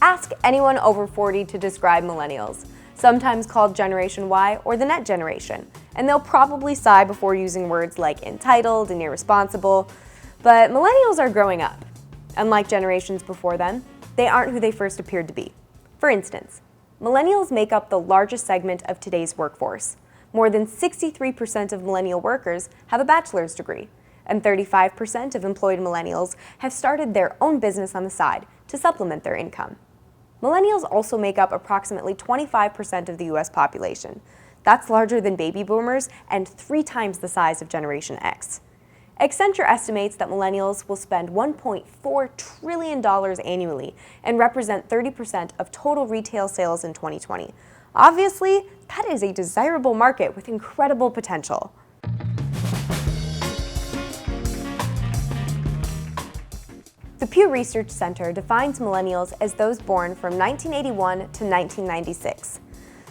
Ask anyone over 40 to describe millennials, sometimes called Generation Y or the Net Generation, and they'll probably sigh before using words like entitled and irresponsible. But millennials are growing up. Unlike generations before them, they aren't who they first appeared to be. For instance, millennials make up the largest segment of today's workforce. More than 63% of millennial workers have a bachelor's degree, and 35% of employed millennials have started their own business on the side to supplement their income. Millennials also make up approximately 25% of the U.S. population. That's larger than baby boomers and 3 times the size of Generation X. Accenture estimates that millennials will spend $1.4 trillion annually and represent 30% of total retail sales in 2020. Obviously, that is a desirable market with incredible potential. The Pew Research Center defines millennials as those born from 1981 to 1996.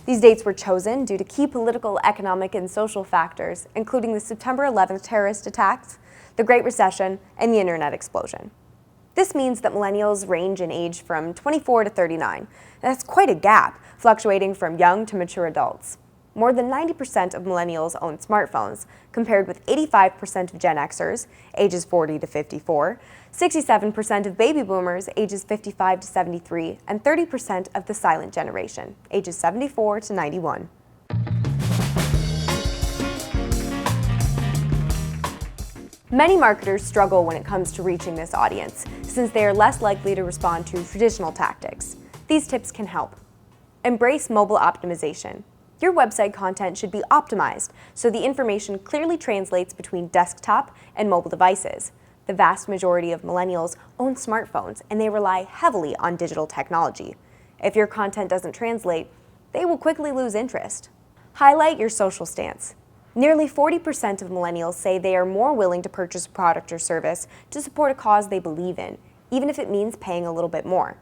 These dates were chosen due to key political, economic, and social factors, including the September 11th terrorist attacks, the Great Recession, and the internet explosion. This means that millennials range in age from 24 to 39. That's quite a gap, fluctuating from young to mature adults. More than 90% of millennials own smartphones, compared with 85% of Gen Xers, ages 40 to 54, 67% of baby boomers, ages 55 to 73, and 30% of the silent generation, ages 74 to 91. Many marketers struggle when it comes to reaching this audience, since they are less likely to respond to traditional tactics. These tips can help. Embrace mobile optimization. Your website content should be optimized so the information clearly translates between desktop and mobile devices. The vast majority of millennials own smartphones, and they rely heavily on digital technology. If your content doesn't translate, they will quickly lose interest. Highlight your social stance. Nearly 40% of millennials say they are more willing to purchase a product or service to support a cause they believe in, even if it means paying a little bit more.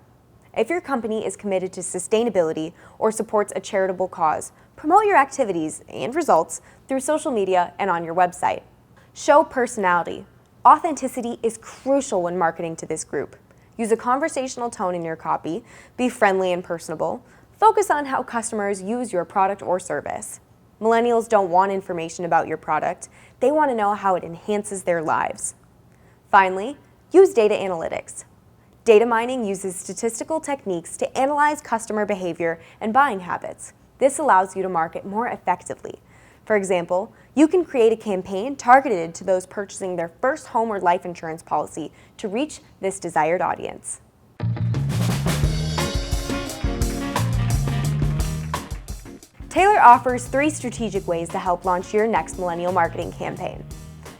If your company is committed to sustainability or supports a charitable cause, promote your activities and results through social media and on your website. Show personality. Authenticity is crucial when marketing to this group. Use a conversational tone in your copy, be friendly and personable, focus on how customers use your product or service. Millennials don't want information about your product, they want to know how it enhances their lives. Finally, use data analytics. Data mining uses statistical techniques to analyze customer behavior and buying habits. This allows you to market more effectively. For example, you can create a campaign targeted to those purchasing their first home or life insurance policy to reach this desired audience. Taylor offers 3 strategic ways to help launch your next millennial marketing campaign.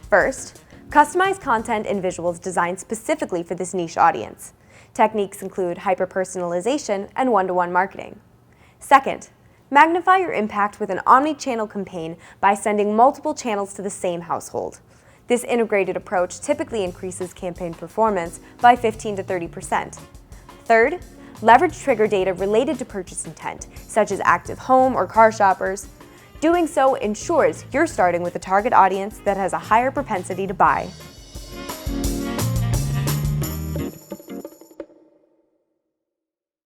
First, customize content and visuals designed specifically for this niche audience. Techniques include hyper-personalization and one-to-one marketing. Second, magnify your impact with an omni-channel campaign by sending multiple channels to the same household. This integrated approach typically increases campaign performance by 15 to 30%. Third, leverage trigger data related to purchase intent, such as active home or car shoppers. Doing so ensures you're starting with a target audience that has a higher propensity to buy.